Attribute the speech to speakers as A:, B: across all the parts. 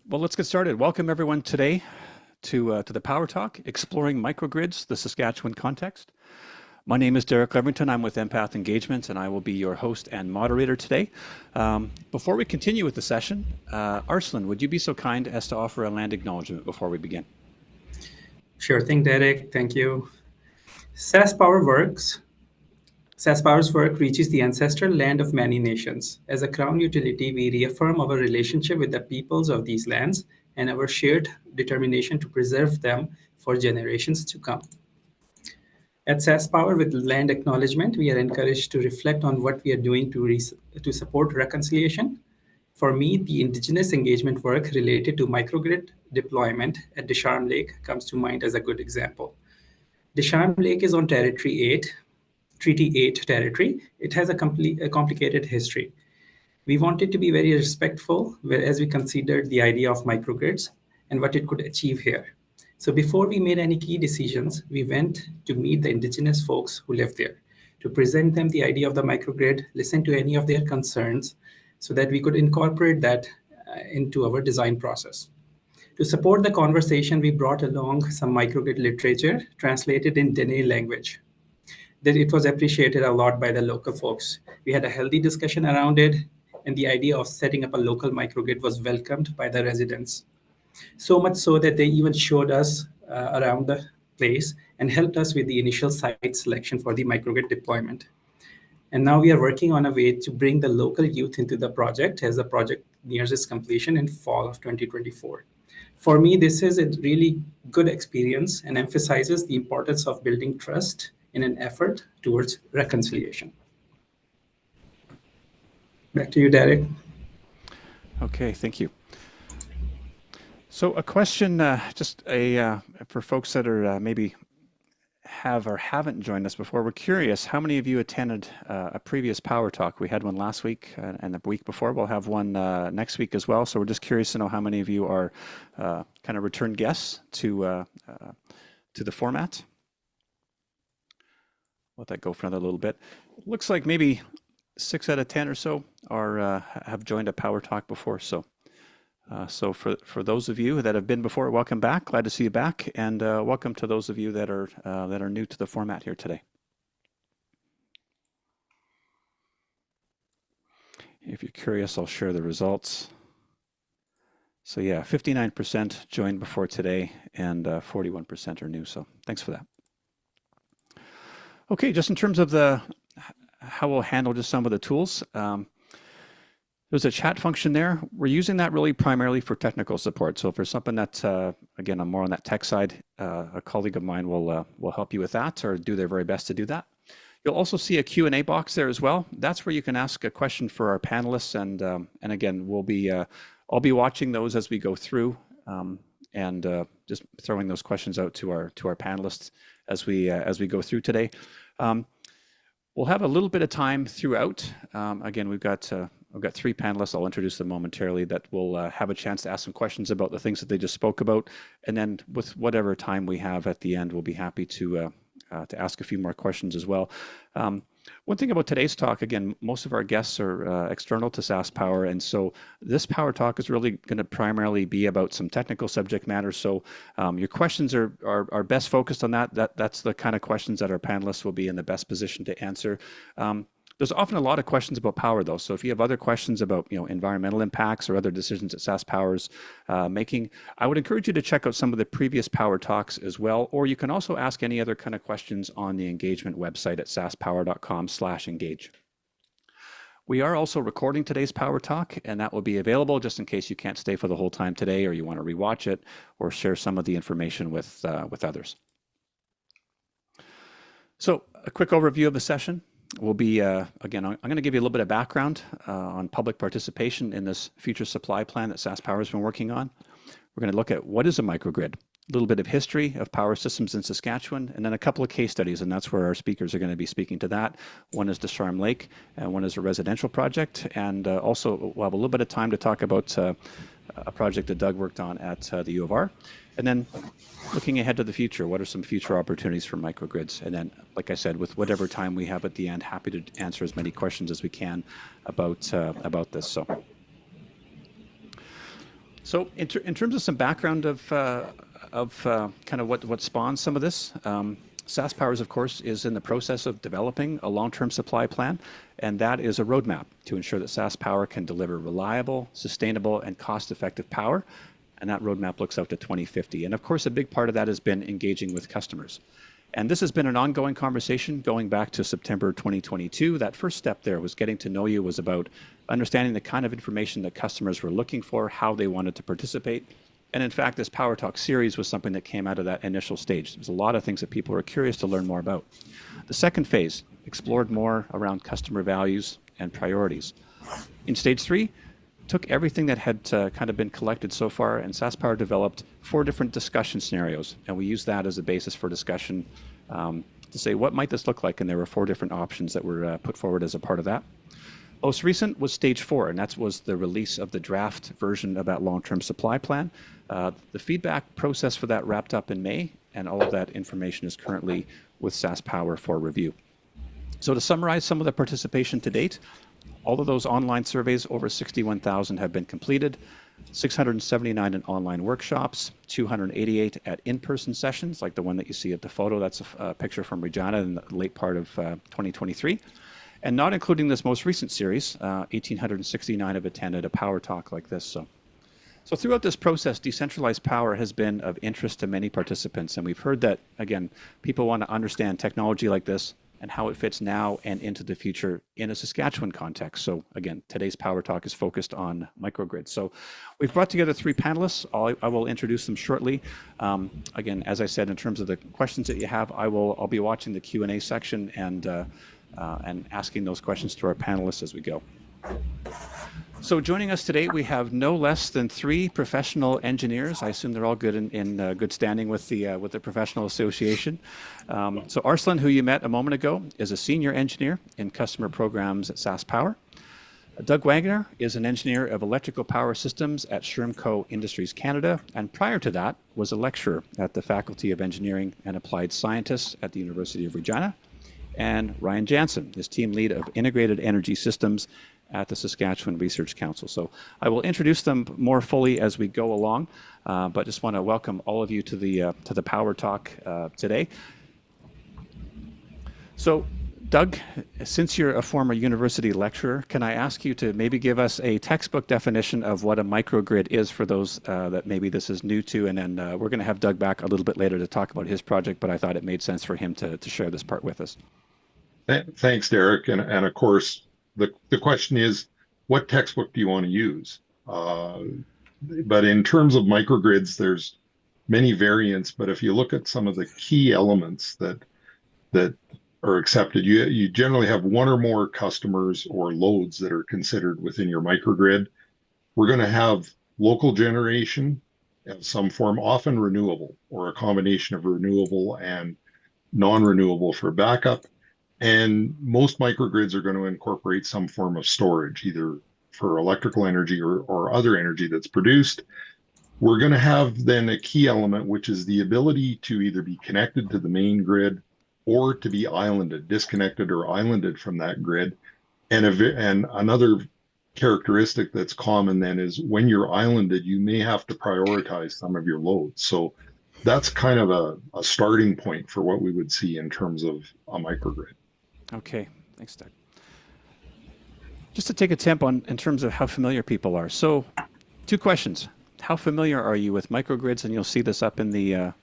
A: Well, let's get started. Welcome everyone today to the Power Talk, Exploring Microgrids, the Saskatchewan Context. My name is Derek Leverington. I'm with Empath Engagement, and I will be your host and moderator today. Before we continue with the session, Arslan, would you be so kind as to offer a land acknowledgement before we begin?
B: Sure thing, Derek. Thank you. SaskPower's work reaches the ancestral land of many nations. As a Crown utility, we reaffirm our relationship with the peoples of these lands and our shared determination to preserve them for generations to come. At SaskPower, with land acknowledgement, we are encouraged to reflect on what we are doing to support reconciliation. For me, the Indigenous engagement work related to microgrid deployment at Descharmes Lake comes to mind as a good example. Descharmes Lake is on Treaty 8 territory. It has a complicated history. We wanted to be very respectful as we considered the idea of microgrids and what it could achieve here. So before we made any key decisions, we went to meet the Indigenous folks who live there, to present them the idea of the microgrid, listen to any of their concerns, so that we could incorporate that into our design process. To support the conversation, we brought along some microgrid literature translated in Dene language. That it was appreciated a lot by the local folks. We had a healthy discussion around it, and the idea of setting up a local microgrid was welcomed by the residents. So much so that they even showed us around the place and helped us with the initial site selection for the microgrid deployment. And now we are working on a way to bring the local youth into the project as the project nears its completion in fall of 2024. For me, this is a really good experience and emphasizes the importance of building trust in an effort towards reconciliation. Back to you, Derek.
A: Okay, thank you. So a question, for folks that are maybe have or haven't joined us before, we're curious, how many of you attended a previous Power Talk? We had one last week and the week before. We'll have one next week as well. So we're just curious to know how many of you are kind of return guests to the format. Let that go for another little bit. It looks like maybe 6 out of 10 or so are have joined a Power Talk before. So for those of you that have been before, welcome back. Glad to see you back, and welcome to those of you that are new to the format here today. If you're curious, I'll share the results. So yeah, 59% joined before today, and 41% are new. So thanks for that. Okay, just in terms of how we'll handle just some of the tools. There's a chat function there. We're using that really primarily for technical support. So if there's something that, again, I'm more on that tech side, a colleague of mine will help you with that or do their very best to do that. You'll also see a Q&A box there as well. That's where you can ask a question for our panelists, and again, I'll be watching those as we go through, and just throwing those questions out to our panelists as we go through today. We'll have a little bit of time throughout. Again, I've got 3 panelists. I'll introduce them momentarily that will have a chance to ask some questions about the things that they just spoke about. And then with whatever time we have at the end, we'll be happy to ask a few more questions as well. One thing about today's talk, again, most of our guests are external to SaskPower, and so this Power Talk is really going to primarily be about some technical subject matter. So your questions are best focused on that. That's the kind of questions that our panelists will be in the best position to answer. There's often a lot of questions about power, though. So if you have other questions about environmental impacts or other decisions that SaskPower's making, I would encourage you to check out some of the previous Power Talks as well. Or you can also ask any other kind of questions on the engagement website at saskpower.com/engage. We are also recording today's Power Talk, and that will be available just in case you can't stay for the whole time today, or you want to rewatch it or share some of the information with others. So a quick overview of the session. Will be, again, I'm going to give you a little bit of background on public participation in this future supply plan that SaskPower has been working on. We're going to look at what is a microgrid, a little bit of history of power systems in Saskatchewan, and then a couple of case studies, and that's where our speakers are going to be speaking to that. One is Descharmes Lake, and one is a residential project, and also we'll have a little bit of time to talk about a project that Doug worked on at the U of R. And then looking ahead to the future, what are some future opportunities for microgrids? And then, like I said, with whatever time we have at the end, happy to answer as many questions as we can about this. So So in terms of some background of kind of what spawns some of this, SaskPower, of course, is in the process of developing a long-term supply plan, and that is a roadmap to ensure that SaskPower can deliver reliable, sustainable, and cost-effective power. And that roadmap looks out to 2050. And of course, a big part of that has been engaging with customers. And this has been an ongoing conversation going back to September 2022. That first step there was getting to know you, was about understanding the kind of information that customers were looking for, how they wanted to participate. And in fact, this Power Talk series was something that came out of that initial stage. There's a lot of things that people were curious to learn more about. The second phase explored more around customer values and priorities. In stage 3, took everything that had kind of been collected so far, and SaskPower developed 4 different discussion scenarios, and we used that as a basis for discussion to say, what might this look like? And there were 4 different options that were put forward as a part of that. Most recent was stage 4, and that was the release of the draft version of that long-term supply plan. The feedback process for that wrapped up in May, and all of that information is currently with SaskPower for review. So to summarize some of the participation to date, all of those online surveys, over 61,000 have been completed, 679 in online workshops, 288 at in-person sessions, like the one that you see at the photo. That's a picture from Regina in the late part of 2023. And not including this most recent series, 1,869 have attended a power talk like this. So throughout this process, decentralized power has been of interest to many participants. And we've heard that, again, people want to understand technology like this and how it fits now and into the future in a Saskatchewan context. So again, today's Power Talk is focused on microgrids. So we've brought together 3 panelists. I will introduce them shortly. Again, as I said, in terms of the questions that you have, I'll be watching the Q&A section and asking those questions to our panelists as we go. So joining us today, we have no less than 3 professional engineers. I assume they're all good in good standing with the professional association. So Arslan, who you met a moment ago, is a senior engineer in customer programs at SaskPower. Doug Wagner is an engineer of electrical power systems at Shermco Industries Canada, and prior to that was a lecturer at the Faculty of Engineering and Applied Scientists at the University of Regina. And Ryan Jansen is team lead of integrated energy systems at the Saskatchewan Research Council. So I will introduce them more fully as we go along, but just want to welcome all of you to the Power Talk today. So Doug, since you're a former university lecturer, can I ask you to maybe give us a textbook definition of what a microgrid is for those that maybe this is new to, and then we're going to have Doug back a little bit later to talk about his project, but I thought it made sense for him to share this part with us.
C: Thanks, Derek. And of course, the question is, what textbook do you want to use? But in terms of microgrids, there's many variants. But if you look at some of the key elements that are accepted, you generally have 1 or more customers or loads that are considered within your microgrid. We're going to have local generation of some form, often renewable, or a combination of renewable and non-renewable for backup. And most microgrids are going to incorporate some form of storage, either for electrical energy or other energy that's produced. We're going to have then a key element, which is the ability to either be connected to the main grid or to be islanded, disconnected or islanded from that grid. And another characteristic that's common then is when you're islanded, you may have to prioritize some of your loads. So that's kind of a starting point for what we would see in terms of a microgrid.
A: Okay, thanks, Doug. Just to take a temp on in terms of how familiar people are. So 2 questions. How familiar are you with microgrids? And you'll see this up in the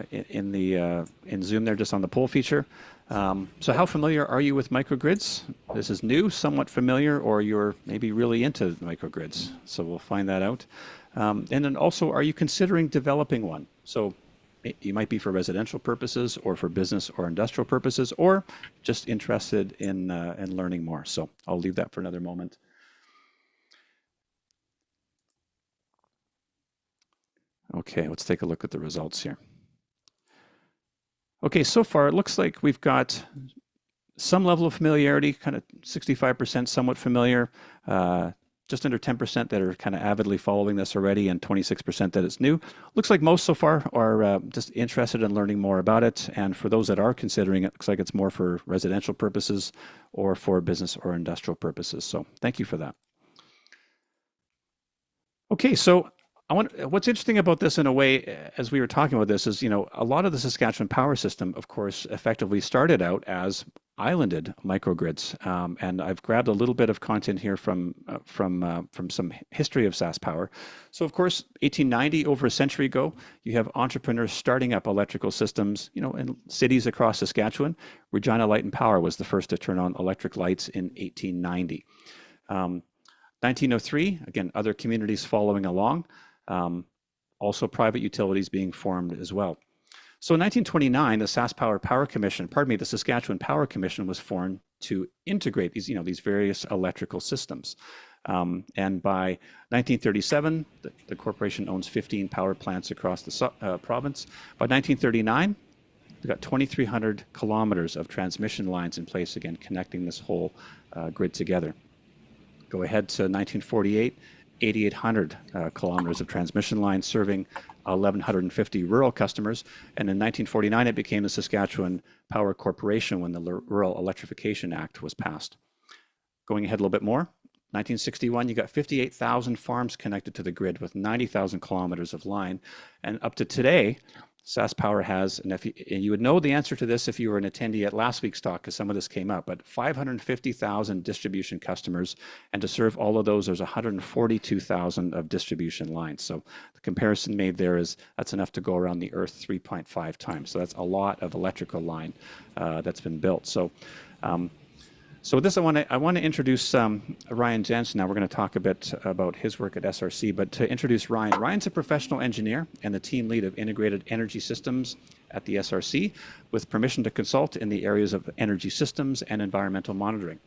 A: in Zoom there, just on the poll feature. So how familiar are you with microgrids? This is new, somewhat familiar, or you're maybe really into microgrids. So we'll find that out. And then also, are you considering developing one? So you might be for residential purposes or for business or industrial purposes, or just interested in learning more. So I'll leave that for another moment. Okay, let's take a look at the results here. Okay, so far it looks like we've got some level of familiarity, kind of 65% somewhat familiar, just under 10% that are kind of avidly following this already, and 26% that it's new. Looks like most so far are just interested in learning more about it. And for those that are considering it, looks like it's more for residential purposes or for business or industrial purposes. So thank you for that. Okay, so what's interesting about this in a way, as we were talking about this, is, a lot of the Saskatchewan power system, of course, effectively started out as islanded microgrids. And I've grabbed a little bit of content here from some history of SaskPower. So, of course, 1890, over a century ago, you have entrepreneurs starting up electrical systems, in cities across Saskatchewan. Regina Light and Power was the first to turn on electric lights in 1890. 1903, again, other communities following along, also private utilities being formed as well. So in 1929, the SaskPower Power Commission, the Saskatchewan Power Commission was formed to integrate these various electrical systems. And by 1937, the corporation owns 15 power plants across the province. By 1939, we've got 2,300 kilometers of transmission lines in place, again, connecting this whole grid together. Go ahead to 1948, 8,800 kilometers of transmission lines serving 1,150 rural customers. And in 1949, it became the Saskatchewan Power Corporation when the Rural Electrification Act was passed. Going ahead a little bit more, 1961, you got 58,000 farms connected to the grid with 90,000 kilometers of line. And up to today, SaskPower has, and you would know the answer to this if you were an attendee at last week's talk, because some of this came up, but 550,000 distribution customers, and to serve all of those, there's 142,000 of distribution lines. So the comparison made there is that's enough to go around the Earth 3.5 times. So that's a lot of electrical line that's been built. So with this, I want to introduce Ryan Jansen. Now we're going to talk a bit about his work at SRC, but to introduce Ryan. Ryan's a professional engineer and the team lead of integrated energy systems at the SRC, with permission to consult in the areas of energy systems and environmental monitoring.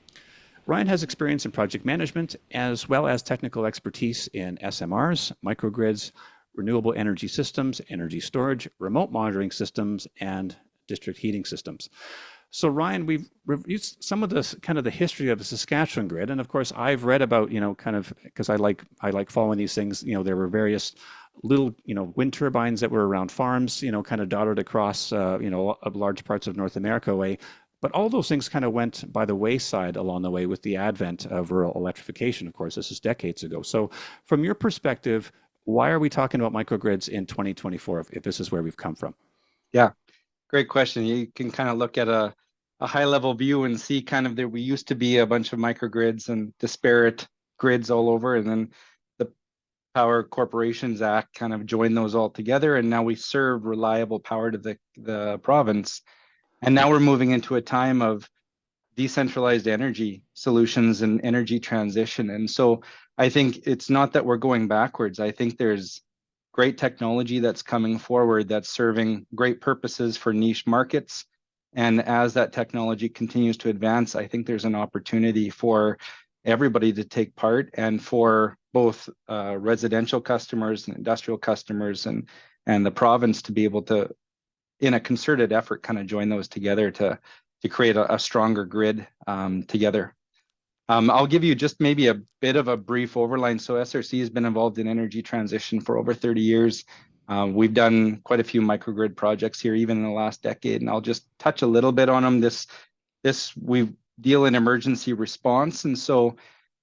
A: Ryan has experience in project management as well as technical expertise in SMRs, microgrids, renewable energy systems, energy storage, remote monitoring systems, and district heating systems. So Ryan, we've reviewed some of this kind of the history of the Saskatchewan grid, and of course I've read about, kind of, because I like following these things. There were various little, wind turbines that were around farms, kind of dotted across, large parts of North America away. But all those things kind of went by the wayside along the way with the advent of rural electrification. Of course, this is decades ago. So from your perspective, why are we talking about microgrids in 2024 if this is where we've come from?
D: Yeah, great question. You can kind of look at a high level view and see kind of that we used to be a bunch of microgrids and disparate grids all over. And then the Power Corporations Act kind of joined those all together. And now we serve reliable power to the province. And now we're moving into a time of decentralized energy solutions and energy transition. And so I think it's not that we're going backwards. I think there's great technology that's coming forward that's serving great purposes for niche markets. And as that technology continues to advance, I think there's an opportunity for everybody to take part, and for both residential customers and industrial customers and the province to be able to, in a concerted effort, kind of join those together to create a stronger grid together. I'll give you just maybe a bit of a brief overline. So SRC has been involved in energy transition for over 30 years. We've done quite a few microgrid projects here, even in the last decade, and I'll just touch a little bit on them. We deal in emergency response, and so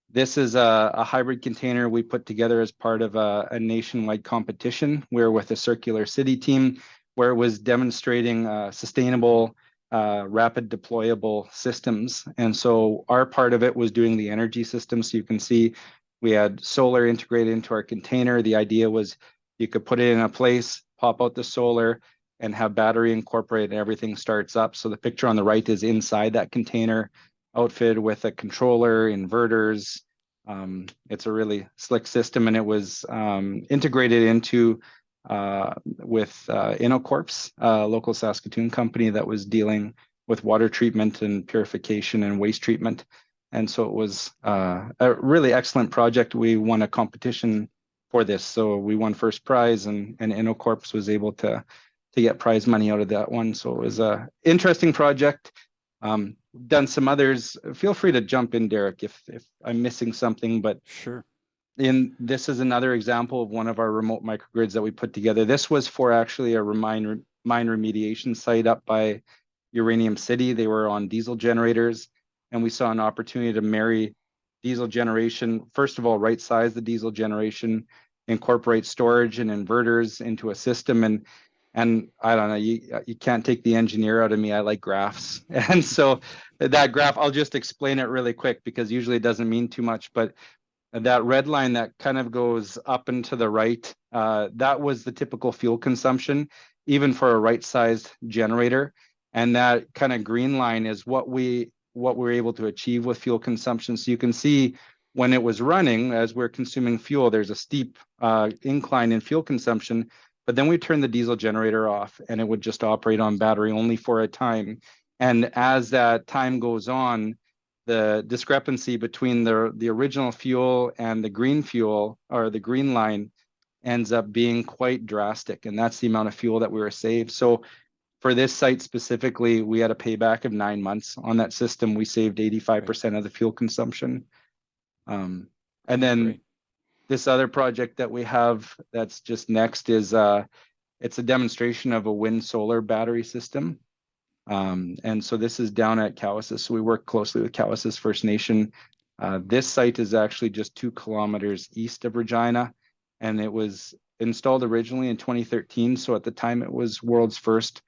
D: this is a hybrid container we put together as part of a nationwide competition. We're with a Circular City team, where it was demonstrating sustainable, rapid deployable systems. And so our part of it was doing the energy system. So you can see we had solar integrated into our container. The idea was you could put it in a place, pop out the solar, and have battery incorporated, and everything starts up. So the picture on the right is inside that container, outfitted with a controller, inverters. It's a really slick system, and it was integrated into with InnoCorps, a local Saskatoon company that was dealing with water treatment and purification and waste treatment. And so it was a really excellent project. We won a competition for this. So we won first prize, and InnoCorps was able to get prize money out of that one. So it was a interesting project. Done some others. Feel free to jump in, Derek, if I'm missing something, but
A: sure.
D: This is another example of one of our remote microgrids that we put together. This was for actually a mine remediation site up by Uranium City. They were on diesel generators, and we saw an opportunity to marry diesel generation. First of all, right size the diesel generation, incorporate storage and inverters into a system. And I don't know, you can't take the engineer out of me. I like graphs. And so that graph, I'll just explain it really quick because usually it doesn't mean too much, but that red line that kind of goes up and to the right, that was the typical fuel consumption, even for a right-sized generator. And that kind of green line is what we're able to achieve with fuel consumption. So you can see when it was running, as we're consuming fuel, there's a steep incline in fuel consumption, but then we turn the diesel generator off and it would just operate on battery only for a time. And as that time goes on, the discrepancy between the original fuel and the green fuel, or the green line, ends up being quite drastic. And that's the amount of fuel that we were saved. So for this site specifically, we had a payback of 9 months on that system. We saved 85% of the fuel consumption. And then
A: Great.
D: this other project that we have that's just next is it's a demonstration of a wind solar battery system. And so this is down at Cowessess. So we work closely with Cowessess First Nation. This site is actually just 2 kilometers east of Regina, and it was installed originally in 2013. So at the time, it was world's first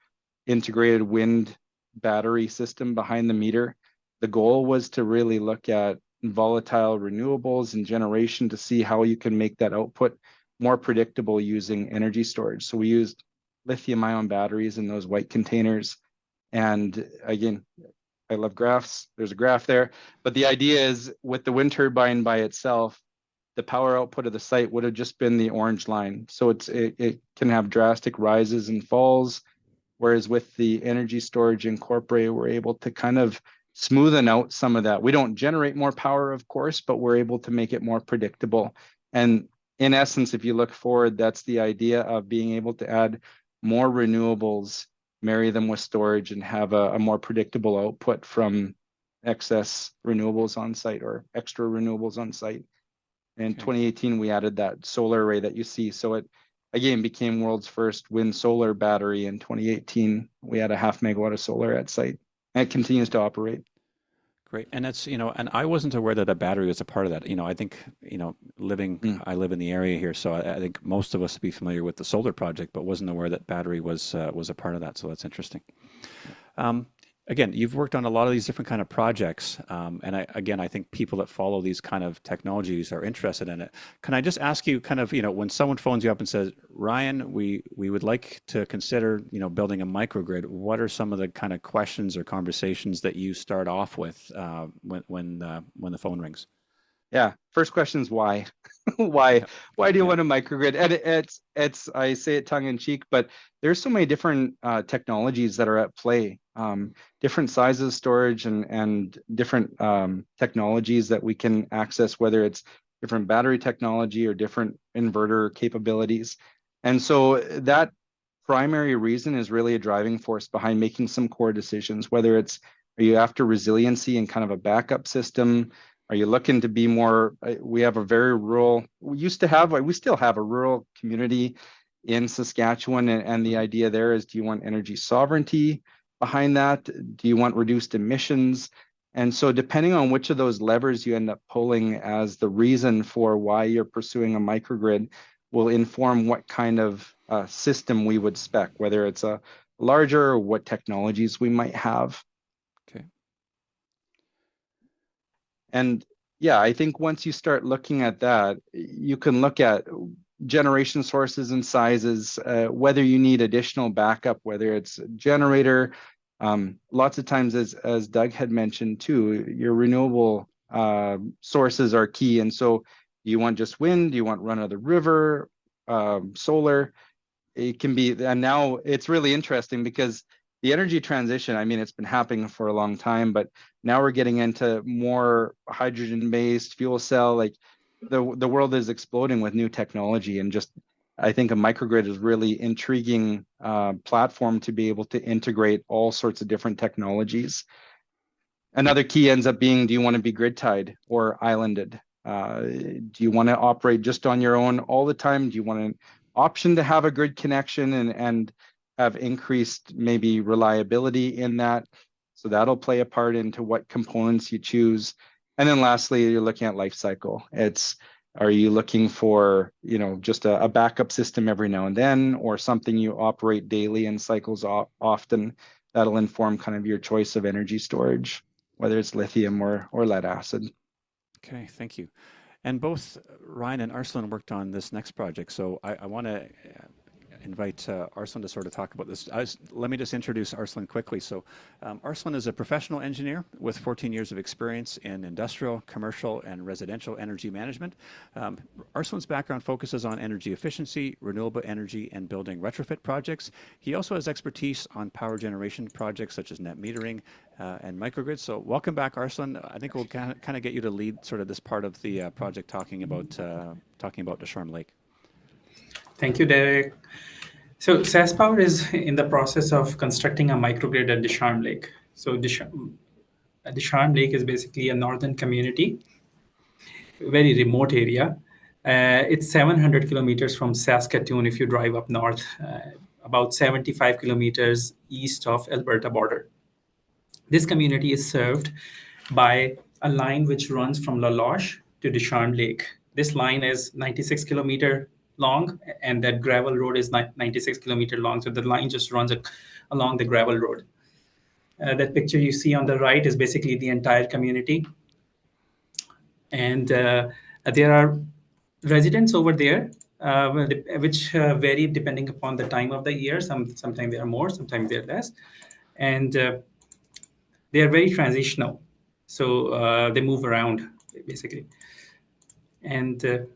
D: integrated wind battery system behind the meter. The goal was to really look at volatile renewables and generation to see how you can make that output more predictable using energy storage. So we used lithium-ion batteries in those white containers. And again, I love graphs. There's a graph there. But the idea is with the wind turbine by itself, the power output of the site would have just been the orange line. So it can have drastic rises and falls. Whereas with the energy storage incorporated, we're able to kind of smoothen out some of that. We don't generate more power, of course, but we're able to make it more predictable. And in essence, if you look forward, that's the idea of being able to add more renewables, marry them with storage, and have a more predictable output from excess renewables on site or extra renewables on site. In 2018, we added that solar array that you see. So it, again, became world's first wind solar battery in 2018. We had a 0.5 megawatt of solar at site, and it continues to operate.
A: Great. And that's, and I wasn't aware that a battery was a part of that. I think, I live in the area here, so I think most of us would be familiar with the solar project, but wasn't aware that battery was a part of that. So that's interesting. Again, you've worked on a lot of these different kind of projects. And I think people that follow these kind of technologies are interested in it. Can I just ask you kind of, when someone phones you up and says, Ryan, we would like to consider, building a microgrid, what are some of the kind of questions or conversations that you start off with when the phone rings?
D: Yeah. First question is why? Why do you want a microgrid? And it's I say it tongue in cheek, but there's so many different technologies that are at play, different sizes of storage and different technologies that we can access, whether it's different battery technology or different inverter capabilities. And so that primary reason is really a driving force behind making some core decisions, whether it's, are you after resiliency and kind of a backup system? Are you looking to be more, we have a very rural, we still have a rural community in Saskatchewan. And the idea there is, do you want energy sovereignty behind that? Do you want reduced emissions? And so depending on which of those levers you end up pulling as the reason for why you're pursuing a microgrid will inform what kind of system we would spec, whether it's a larger or what technologies we might have.
A: Okay.
D: And yeah, I think once you start looking at that, you can look at generation sources and sizes, whether you need additional backup, whether it's a generator. Lots of times, as Doug had mentioned too, your renewable sources are key. And so do you want just wind? Do you want run of the river, solar? It can be, and now it's really interesting because the energy transition, I mean, it's been happening for a long time, but now we're getting into more hydrogen-based fuel cell. Like the world is exploding with new technology, and just I think a microgrid is really intriguing platform to be able to integrate all sorts of different technologies. Another key ends up being, do you want to be grid tied or islanded? Do you want to operate just on your own all the time? Do you want an option to have a grid connection and have increased maybe reliability in that? So that'll play a part into what components you choose. And then lastly, you're looking at life cycle. It's Are you looking for, you know, just a backup system every now and then, or something you operate daily and cycles often? That'll inform kind of your choice of energy storage, whether it's lithium or lead acid.
A: Okay, thank you. And both Ryan and Arslan worked on this next project, so I want to invite Arslan to sort of talk about this. Let me just introduce Arslan quickly. So Arslan is a professional engineer with 14 years of experience in industrial, commercial, and residential energy management. Arslan's background focuses on energy efficiency, renewable energy, and building retrofit projects. He also has expertise on power generation projects such as net metering and microgrids. So welcome back, Arslan. I think we'll kind of get you to lead sort of this part of the project talking about Descharmes Lake.
B: Thank you, Derek. So SaskPower is in the process of constructing a microgrid at Descharmes Lake. So Descharmes Lake is basically a northern community, very remote area. It's 700 kilometers from Saskatchewan if you drive up north, about 75 kilometers east of Alberta border. This community is served by a line which runs from La Loche to Descharmes Lake. This line is 96 kilometer long, and that gravel road is 96 kilometer long. So the line just runs along the gravel road. That picture you see on the right is basically the entire community. And there are residents over there, which vary depending upon the time of the year. Sometimes there are more, sometimes there are less. And they are very transitional. So they move around, basically. And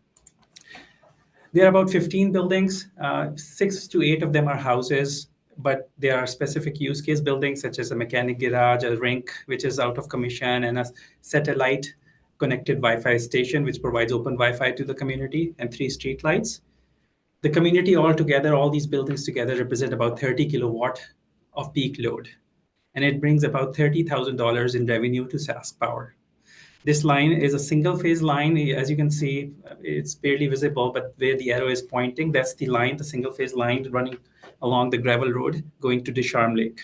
B: there are about 15 buildings. 6 to 8 of them are houses, but there are specific use case buildings such as a mechanic garage, a rink, which is out of commission, and a satellite connected Wi-Fi station, which provides open Wi-Fi to the community, and 3 street lights. The community altogether, all these buildings together represent about 30 kilowatt of peak load. And it brings about $30,000 in revenue to SaskPower. This line is a single phase line. As you can see, it's barely visible, but where the arrow is pointing, that's the line, the single phase line running along the gravel road going to Descharmes Lake.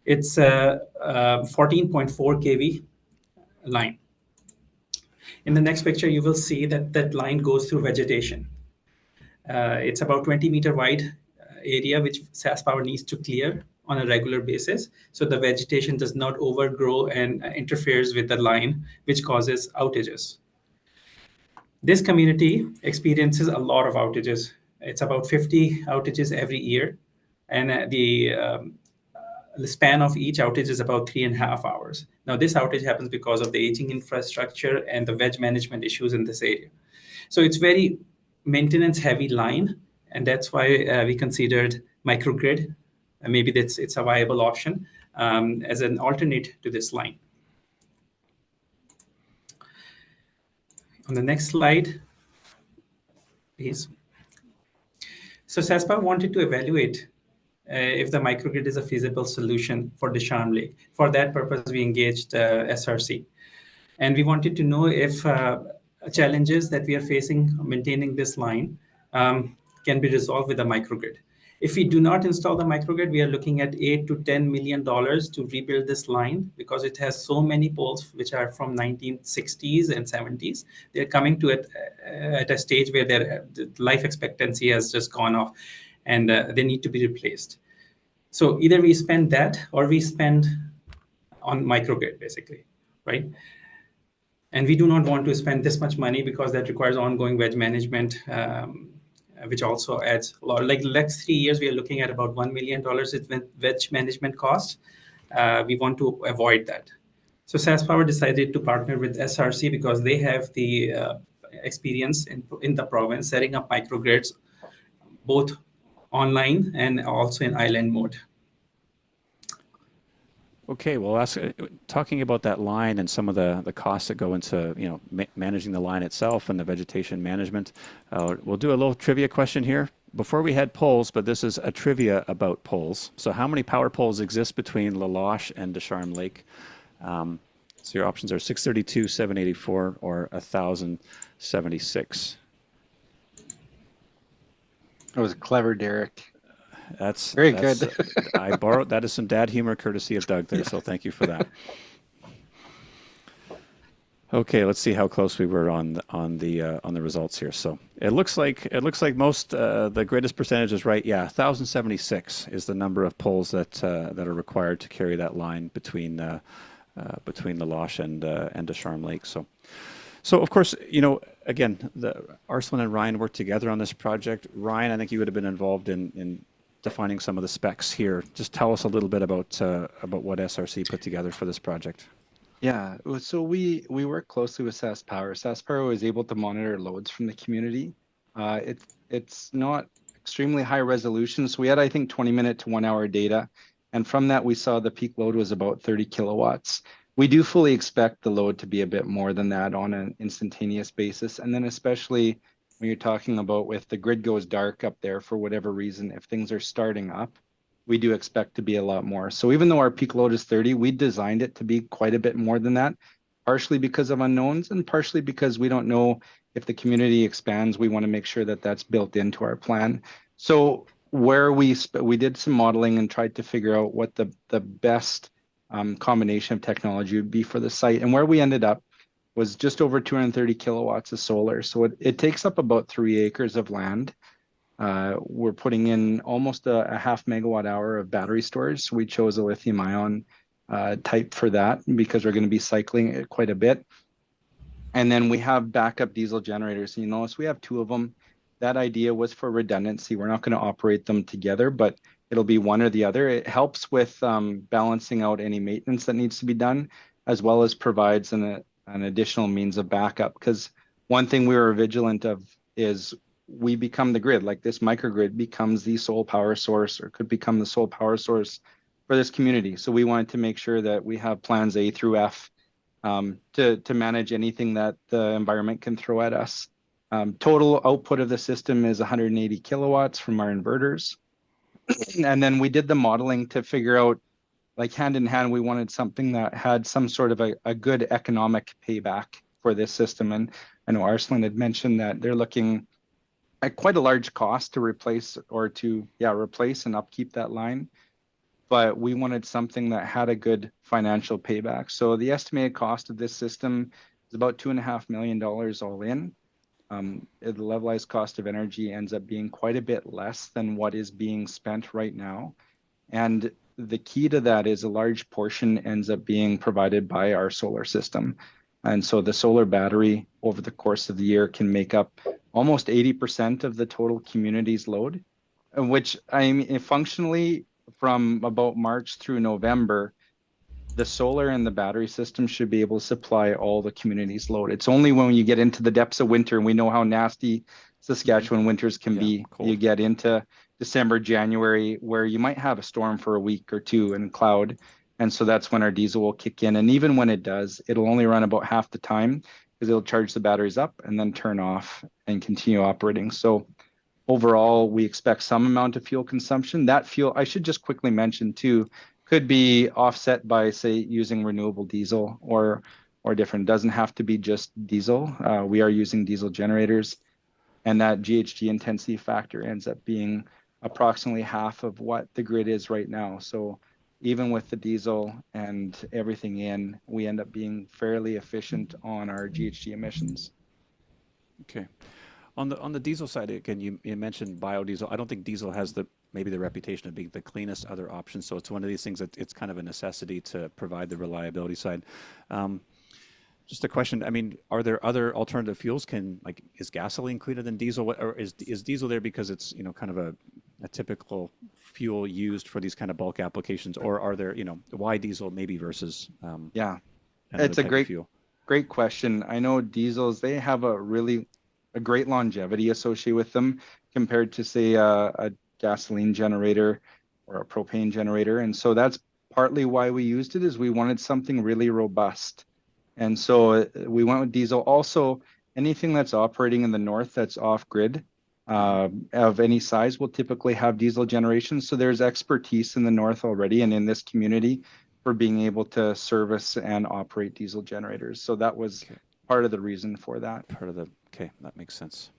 B: It's a 14.4 kV line. In the next picture, you will see that that line goes through vegetation. It's about 20-meter wide area which SaskPower needs to clear on a regular basis, so the vegetation does not overgrow and interferes with the line, which causes outages. This community experiences a lot of outages. It's about 50 outages every year, and the span of each outage is about 3.5 hours. Now, this outage happens because of the aging infrastructure and the veg management issues in this area. So it's very maintenance-heavy line, and that's why we considered microgrid. Maybe it's a viable option as an alternate to this line. On the next slide, please. So SaskPower wanted to evaluate if the microgrid is a feasible solution for Descharmes Lake. For that purpose, we engaged SRC. And we wanted to know if challenges that we are facing maintaining this line can be resolved with a microgrid. If we do not install the microgrid, we are looking at $8 to $10 million to rebuild this line because it has so many poles which are from 1960s and 70s. They're coming to it at a stage where their life expectancy has just gone off, and they need to be replaced. So either we spend that or we spend on microgrid, basically, right? And we do not want to spend this much money because that requires ongoing veg management, which also adds a lot. Like the next 3 years, we are looking at about $1 million in veg management costs. We want to avoid that. So SaskPower decided to partner with SRC because they have the experience in the province setting up microgrids, both online and also in island mode.
A: Okay, well, talking about that line and some of the costs that go into managing the line itself and the vegetation management, we'll do a little trivia question here before we had poles, but this is a trivia about poles. So how many power poles exist between La Loche and Descharmes Lake? So your options are 632, 784, or 1,076.
D: That was clever, Derek.
A: That's
D: very good.
A: I borrowed that is some dad humor courtesy of Doug there, so thank you for that. Okay, let's see how close we were on the results here. So it looks like most the greatest percentage is right. Yeah, 1,076 is the number of poles that are required to carry that line between the Losh and Descharmes Lake. So of course, again, Arslan and Ryan worked together on this project. Ryan, I think you would have been involved in defining some of the specs here. Just tell us a little bit about what SRC put together for this project.
D: Yeah, so we work closely with SaskPower. SaskPower was able to monitor loads from the community. It's not extremely high resolution, so we had, I think, 20-minute to 1-hour data, and from that we saw the peak load was about 30 kilowatts. We do fully expect the load to be a bit more than that on an instantaneous basis, and then especially when you're talking about if the grid goes dark up there for whatever reason, if things are starting up, we do expect to be a lot more. So even though our peak load is 30, we designed it to be quite a bit more than that, partially because of unknowns and partially because we don't know if the community expands. We want to make sure that that's built into our plan. So where we did some modeling and tried to figure out what the best combination of technology would be for the site. And where we ended up was just over 230 kilowatts of solar. So it takes up about 3 acres of land. We're putting in almost a half megawatt hour of battery storage. So we chose a lithium ion type for that because we're going to be cycling it quite a bit. And then we have backup diesel generators. You notice we have 2 of them. That idea was for redundancy. We're not going to operate them together, but it'll be one or the other. It helps with balancing out any maintenance that needs to be done, as well as provides an additional means of backup. Because one thing we were vigilant of is we become the grid. Like this microgrid becomes the sole power source, or could become the sole power source for this community. So we wanted to make sure that we have plans A through F to manage anything that the environment can throw at us. Total output of the system is 180 kilowatts from our inverters. And then we did the modeling to figure out, like hand in hand, we wanted something that had some sort of a good economic payback for this system. And I know Arslan had mentioned that they're looking at quite a large cost to replace and upkeep that line. But we wanted something that had a good financial payback. So the estimated cost of this system is about $2.5 million all in. The levelized cost of energy ends up being quite a bit less than what is being spent right now. And the key to that is a large portion ends up being provided by our solar system. And so the solar battery over the course of the year can make up almost 80% of the total community's load, which I mean, functionally from about March through November, the solar and the battery system should be able to supply all the community's load. It's only when you get into the depths of winter, and we know how nasty Saskatchewan winters can be, cold. You get into December, January, where you might have a storm for a week or two and cloud. And so that's when our diesel will kick in. And even when it does, it'll only run about half the time because it'll charge the batteries up and then turn off and continue operating. So overall, we expect some amount of fuel consumption. That fuel, I should just quickly mention too, could be offset by, say, using renewable diesel or different. It doesn't have to be just diesel. We are using diesel generators, and that GHG intensity factor ends up being approximately half of what the grid is right now. So even with the diesel and everything in, we end up being fairly efficient on our GHG emissions.
A: Okay. On the diesel side, again, you mentioned biodiesel. I don't think diesel has maybe the reputation of being the cleanest other option. So it's one of these things that it's kind of a necessity to provide the reliability side. Just a question. I mean, are there other alternative fuels? Is gasoline cleaner than diesel? Or is diesel there because it's kind of a typical fuel used for these kind of bulk applications? Or are there why diesel maybe versus
D: it's a great question. I know diesels, they have a great longevity associated with them compared to, say, a gasoline generator or a propane generator. And so that's partly why we used it, is we wanted something really robust. And so we went with diesel. Also, anything that's operating in the north that's off grid of any size will typically have diesel generation. So there's expertise in the north already and in this community for being able to service and operate diesel generators. So that was part of the reason for that.
A: Okay, that makes sense.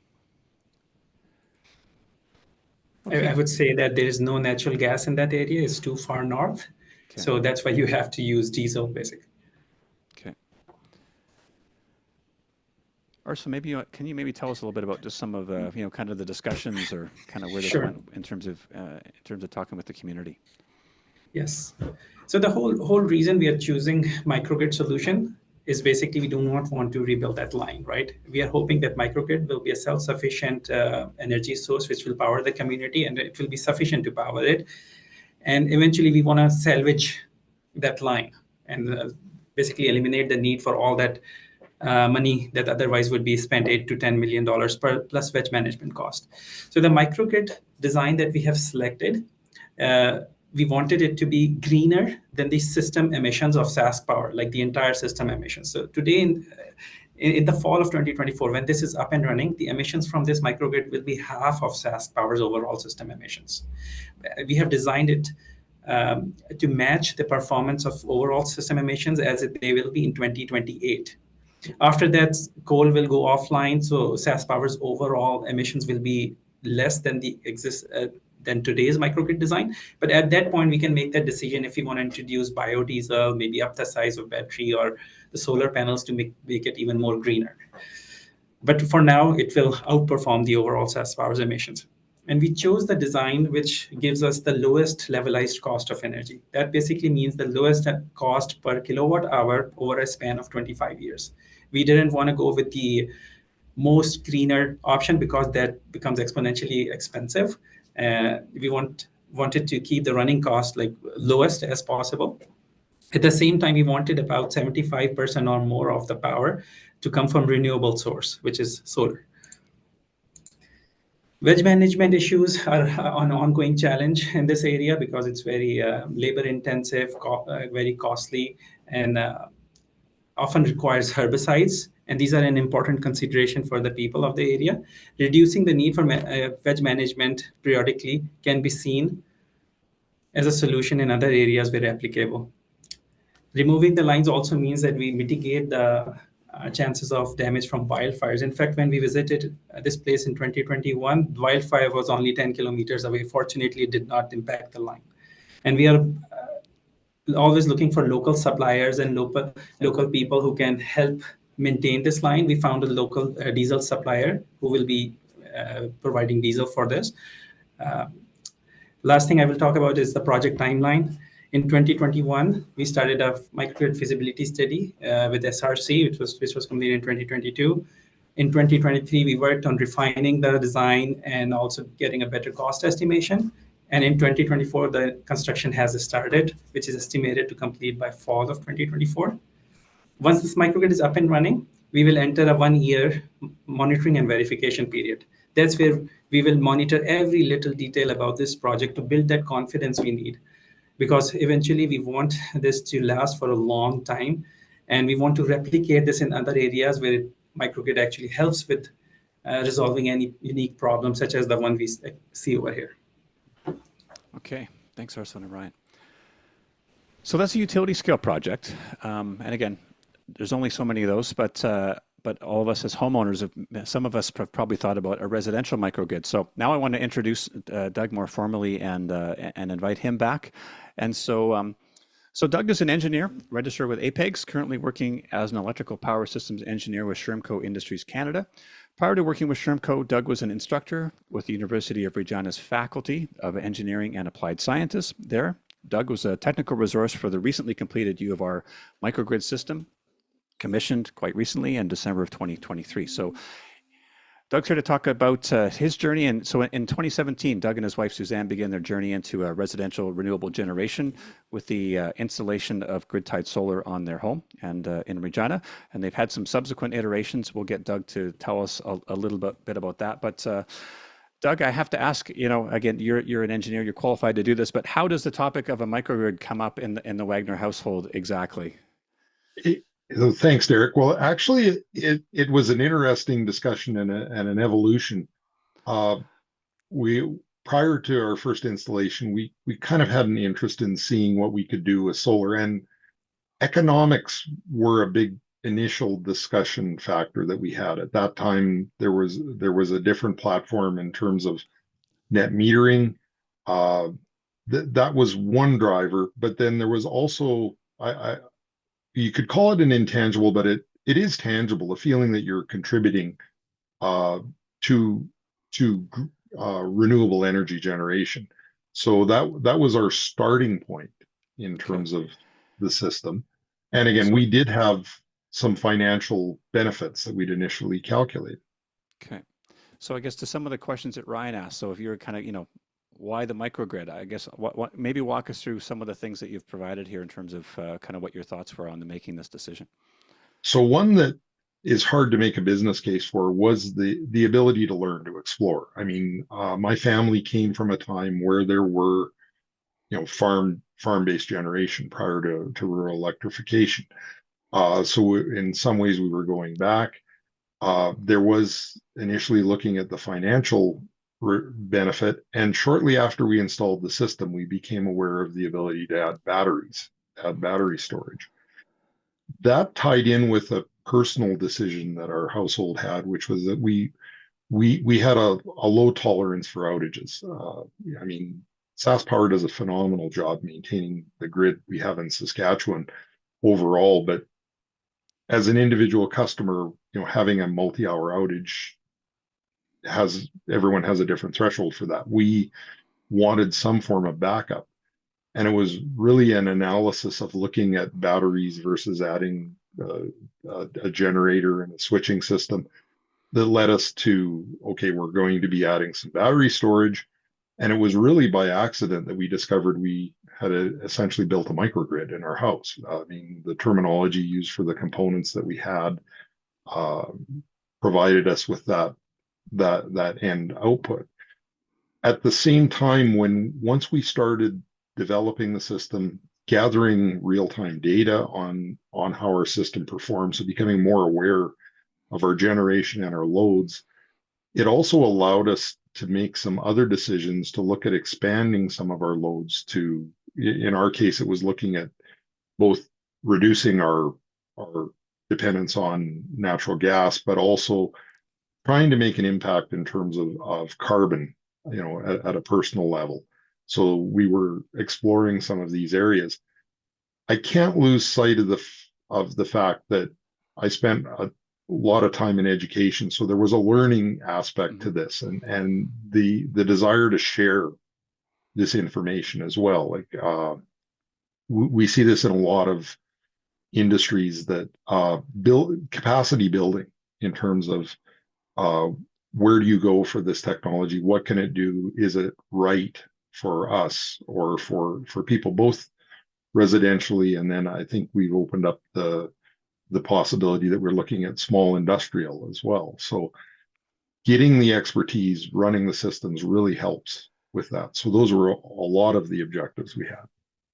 B: I would say that there is no natural gas in that area. It's too far north. So that's why you have to use diesel, basically.
A: Okay. Arso, maybe can you maybe tell us a little bit about just some of the, kind of the discussions or kind of where this
B: Sure.
A: went in terms of talking with the community?
B: Yes. So the whole reason we are choosing microgrid solution is basically we do not want to rebuild that line, right? We are hoping that microgrid will be a self-sufficient energy source which will power the community, and it will be sufficient to power it. And eventually we want to salvage that line and basically eliminate the need for all that money that otherwise would be spent $8 to $10 million per plus wedge management cost. So the microgrid design that we have selected, we wanted it to be greener than the system emissions of SaskPower, like the entire system emissions. So today, in the fall of 2024, when this is up and running, the emissions from this microgrid will be half of SaskPower's overall system emissions. We have designed it to match the performance of overall system emissions as they will be in 2028. After that, coal will go offline, so SaskPower's overall emissions will be less than than today's microgrid design. But at that point, we can make that decision if we want to introduce biodiesel, maybe up the size of battery or the solar panels to make it even more greener. But for now, it will outperform the overall SaskPower's emissions. And we chose the design which gives us the lowest levelized cost of energy. That basically means the lowest cost per kilowatt hour over a span of 25 years. We didn't want to go with the most greener option because that becomes exponentially expensive. We wanted to keep the running cost like lowest as possible. At the same time, we wanted about 75% or more of the power to come from renewable source, which is solar. Wedge management issues are an ongoing challenge in this area because it's very labor intensive, very costly, and often requires herbicides. And these are an important consideration for the people of the area. Reducing the need for wedge management periodically can be seen as a solution in other areas where applicable. Removing the lines also means that we mitigate the chances of damage from wildfires. In fact, when we visited this place in 2021, wildfire was only 10 kilometers away. Fortunately, it did not impact the line. And we are always looking for local suppliers and local people who can help maintain this line. We found a local diesel supplier who will be providing diesel for this. Last thing I will talk about is the project timeline. In 2021, we started a microgrid feasibility study with SRC, which was completed in 2022. In 2023, we worked on refining the design and also getting a better cost estimation. And in 2024, the construction has started, which is estimated to complete by fall of 2024. Once this microgrid is up and running, we will enter a 1-year monitoring and verification period. That's where we will monitor every little detail about this project to build that confidence we need. Because eventually we want this to last for a long time, and we want to replicate this in other areas where microgrid actually helps with resolving any unique problems, such as the one we see over here.
A: Okay, thanks, Arso and Ryan. So that's a utility scale project, and again, there's only so many of those, but all of us as homeowners, some of us have probably thought about a residential microgrid. So now I want to introduce Doug more formally and invite him back. And so Doug is an engineer registered with APEX, currently working as an electrical power systems engineer with Shermco Industries Canada. Prior to working with Shermco, Doug was an instructor with the University of Regina's Faculty of Engineering and Applied Sciences there. Doug was a technical resource for the recently completed U of R microgrid system, commissioned quite recently in December of 2023. So Doug's here to talk about his journey. And so in 2017, Doug and his wife, Suzanne, began their journey into residential renewable generation with the installation of grid-tied solar on their home and in Regina. And they've had some subsequent iterations. We'll get Doug to tell us a little bit about that. But Doug, I have to ask, again, you're an engineer, you're qualified to do this, but how does the topic of a microgrid come up in the Wagner household exactly?
C: Thanks, Derek. Well, actually, it was an interesting discussion and an evolution. We prior to our first installation, we kind of had an interest in seeing what we could do with solar, and economics were a big initial discussion factor that we had. At that time, there was a different platform in terms of net metering. That was one driver, but then there was also you could call it an intangible, but it it is tangible, a feeling that you're contributing uh, to renewable energy generation. So that was our starting point in
A: Okay.
C: terms of the system. And again,
A: So,
C: we did have some financial benefits that we'd initially calculated.
A: okay. So I guess to some of the questions that Ryan asked, so if you're kind of, why the microgrid? I guess what maybe walk us through some of the things that you've provided here in terms of kind of what your thoughts were on the making this decision.
C: So one that is hard to make a business case for was the ability to learn, to explore. I mean, my family came from a time where there were, farm-based generation prior to rural electrification. So in some ways we were going back. There was initially looking at the financial benefit, and shortly after we installed the system, we became aware of the ability to add battery storage. That tied in with a personal decision that our household had, which was that we had a low tolerance for outages. I mean, SaskPower does a phenomenal job maintaining the grid we have in Saskatchewan overall, but as an individual customer, having a multi-hour outage everyone has a different threshold for that. We wanted some form of backup. And it was really an analysis of looking at batteries versus adding a generator and a switching system that led us to, okay, we're going to be adding some battery storage. And it was really by accident that we discovered we had essentially built a microgrid in our house. I mean, the terminology used for the components that we had uh, provided us with that end output. At the same time, once we started developing the system, gathering real-time data on how our system performs, so becoming more aware of our generation and our loads, it also allowed us to make some other decisions to look at expanding some of our loads to, in our case, it was looking at both reducing our dependence on natural gas, but also trying to make an impact in terms of carbon, at a personal level. So we were exploring some of these areas. I can't lose sight of the fact that I spent a lot of time in education, so there was a learning aspect to this, and the desire to share this information as well. Like we see this in a lot of industries that build capacity building in terms of uh, where do you go for this technology? What can it do? Is it right for us or for people both residentially? And then I think we've opened up the possibility that we're looking at small industrial as well. So getting the expertise, running the systems really helps with that. So those were a lot of the objectives we had.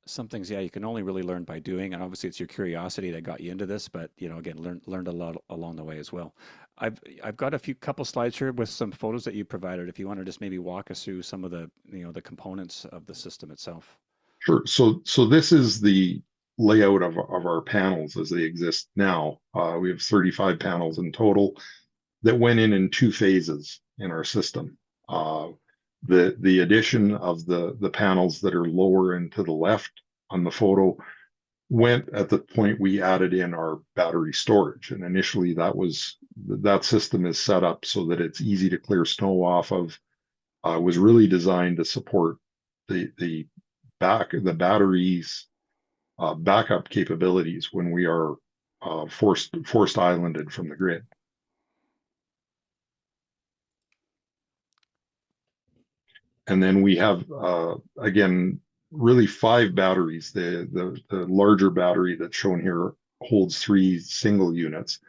A: Some things, yeah, you can only really learn by doing, and obviously it's your curiosity that got you into this. But again, learned a lot along the way as well. I've got a couple slides here with some photos that you provided. If you want to just maybe walk us through some of the the components of the system itself.
C: Sure. So this is the layout of our panels as they exist now. We have 35 panels in total that went in two phases in our system. The addition of the panels that are lower and to the left on the photo went at the point we added in our battery storage. And initially that system is set up so that it's easy to clear snow off of. Was really designed to support the batteries backup capabilities when we are forced islanded from the grid. And then we have again really 5 batteries. The larger battery that's shown here holds 3 single units,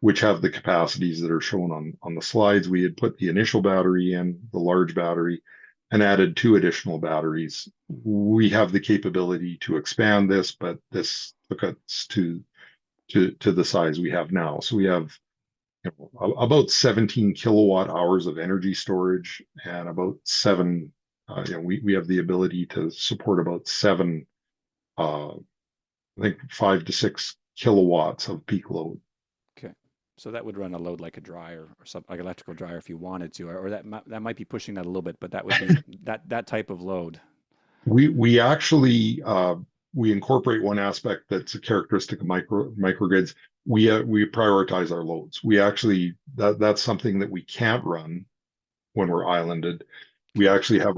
C: which have the capacities that are shown on the slides. We had put the initial battery in, the large battery, and added 2 additional batteries. We have the capability to expand this, but this took us to the size we have now. So we have about 17 kilowatt hours of energy storage and about 7. We have the ability to support about 7, I think 5 to 6 kilowatts of peak load.
A: Okay. So that would run a load like a dryer or something like electrical dryer if you wanted to, or that might be pushing that a little bit, but that would be that type of load.
C: We actually we incorporate one aspect that's a characteristic of microgrids. We prioritize our loads. We actually that's something that we can't run when we're islanded. We actually had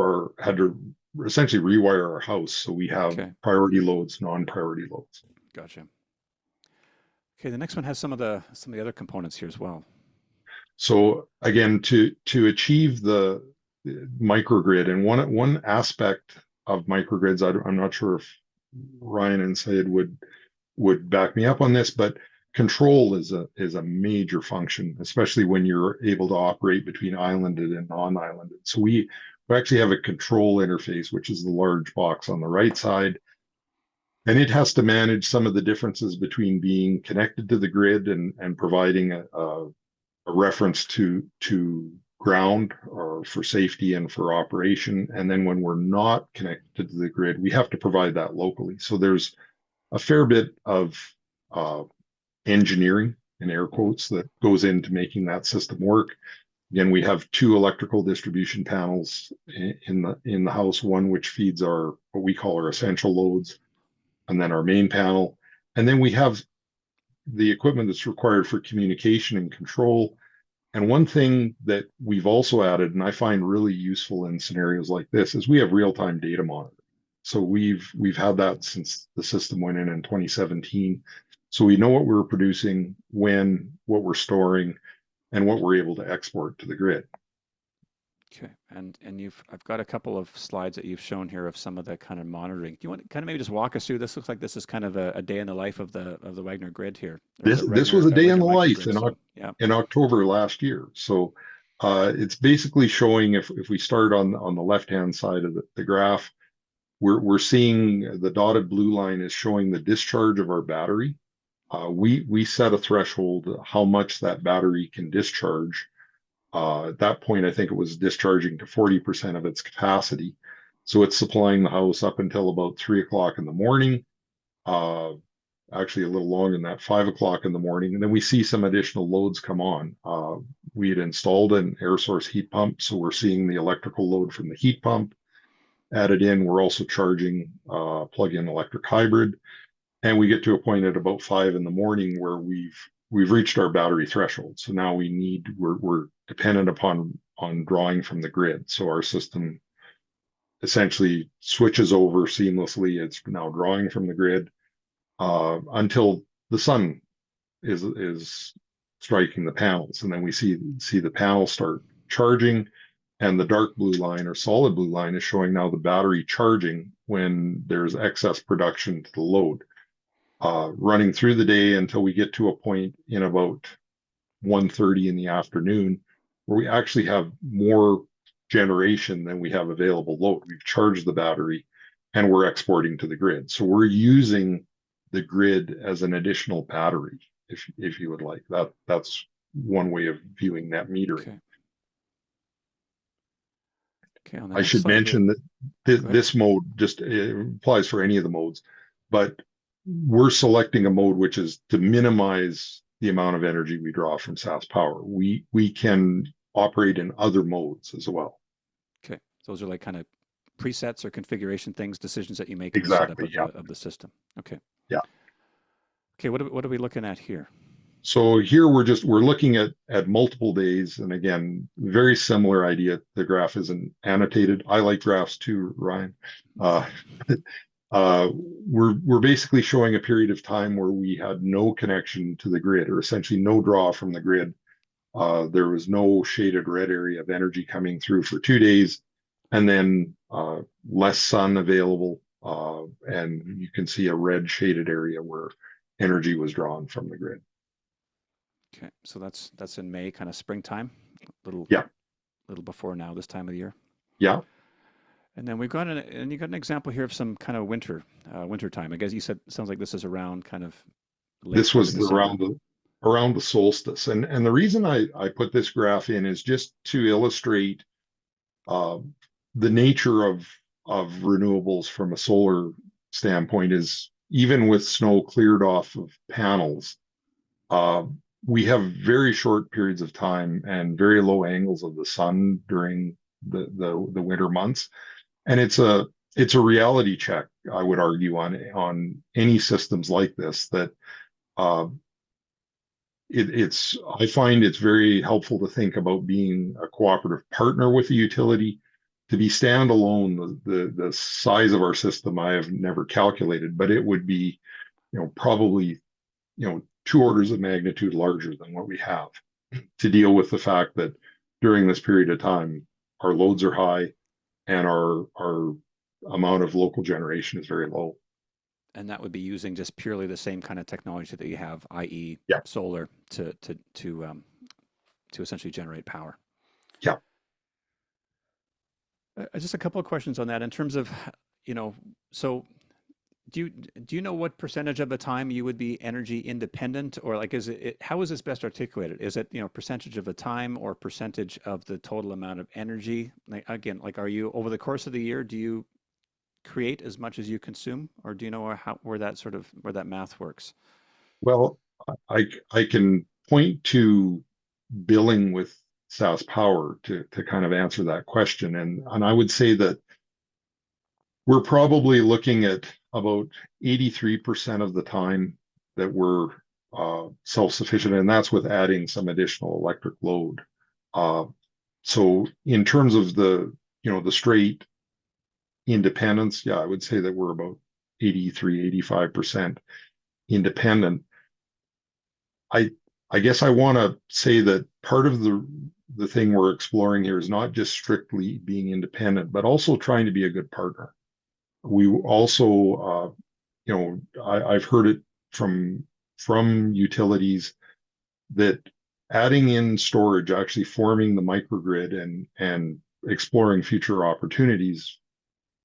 C: to essentially rewire our house, so we have priority loads, non-priority loads.
A: Gotcha. Okay, the next one has some of the other components here as well.
C: So again, to achieve the microgrid, and one aspect of microgrids, I'm not sure if Ryan and Syed would back me up on this, but control is a major function, especially when you're able to operate between islanded and non-islanded. So we actually have a control interface, which is the large box on the right side, and it has to manage some of the differences between being connected to the grid and providing a reference to ground or for safety and for operation. And then when we're not connected to the grid, we have to provide that locally. So there's a fair bit of engineering, in air quotes, that goes into making that system work. Again, we have 2 electrical distribution panels in the house, one which feeds what we call our essential loads, and then our main panel. And then we have the equipment that's required for communication and control. And one thing that we've also added, and I find really useful in scenarios like this, is we have real-time data monitoring. So we've had that since the system went in 2017. So we know what we're producing, when, what we're storing, and what we're able to export to the grid.
A: Okay, and I've got a couple of slides that you've shown here of some of the kind of monitoring. Do you want to kind of maybe just walk us through this? Looks like this is kind of a day in the life of the Wagner grid here.
C: This was a day in the life
A: yeah.
C: in October last year. So it's basically showing, if we start on the left-hand side of the graph, we're seeing the dotted blue line is showing the discharge of our battery. We set a threshold how much that battery can discharge. At that point, I think it was discharging to 40% of its capacity. So it's supplying the house up until about 3 o'clock in the morning. Actually, a little longer than that, 5 o'clock in the morning. And then we see some additional loads come on. We had installed an air source heat pump, so we're seeing the electrical load from the heat pump added in. We're also charging plug-in electric hybrid. And we get to a point at about 5 in the morning where we've reached our battery threshold. So now we're dependent upon drawing from the grid. So our system essentially switches over seamlessly. It's now drawing from the grid until the sun is striking the panels, and then we see the panels start charging. And the dark blue line or solid blue line is showing now the battery charging when there's excess production to the load. Running through the day until we get to a point in about 1:30 in the afternoon where we actually have more generation than we have available load. We've charged the battery and we're exporting to the grid. So we're using the grid as an additional battery, if you would like. That's one way of viewing net metering.
A: Okay,
C: I should mention that this mode just applies for any of the modes, but we're selecting a mode which is to minimize the amount of energy we draw from SaskPower. We can operate in other modes as well.
A: Okay, those are like kind of presets or configuration things, decisions that you make
C: exactly,
A: in the setup of the system. Okay.
C: Yeah.
A: Okay, what are we looking at here?
C: So here we're looking at multiple days, and again, very similar idea. The graph isn't annotated. I like graphs too, Ryan. We're basically showing a period of time where we had no connection to the grid, or essentially no draw from the grid. There was no shaded red area of energy coming through for 2 days, and then less sun available, and you can see a red shaded area where energy was drawn from the grid.
A: Okay, so that's in May, kind of springtime, little before now, this time of the year.
C: Yeah.
A: And then we've got you got an example here of some kind of winter time. I guess you said, sounds like this is around kind of late.
C: This was around the solstice, and the reason I put this graph in is just to illustrate the nature of renewables from a solar standpoint. Is even with snow cleared off of panels, we have very short periods of time and very low angles of the sun during the winter months. And it's a reality check I would argue on any systems like this that I find it's very helpful to think about being a cooperative partner with the utility. To be standalone, the size of our system I have never calculated, but it would be, probably, 2 orders of magnitude larger than what we have to deal with the fact that during this period of time, our loads are high and our amount of local generation is very low.
A: And that would be using just purely the same kind of technology that you have, i.e.,
C: Yeah.
A: solar, to essentially generate power.
C: Yeah.
A: Just a couple of questions on that. In terms of, so do you know what percentage of the time you would be energy independent, or like how is this best articulated? Is it percentage of the time or percentage of the total amount of energy? Like, again, like, are you over the course of the year, do you create as much as you consume, or do you know where that math works?
C: Well, I can point to billing with SaskPower to kind of answer that question, and I would say that we're probably looking at about 83% of the time that we're self-sufficient, and that's with adding some additional electric load. So in terms of the straight independence, yeah, I would say that we're about 83, 85% independent. I guess I want to say that part of the thing we're exploring here is not just strictly being independent, but also trying to be a good partner. We also, I've heard it from utilities that adding in storage, actually forming the microgrid and exploring future opportunities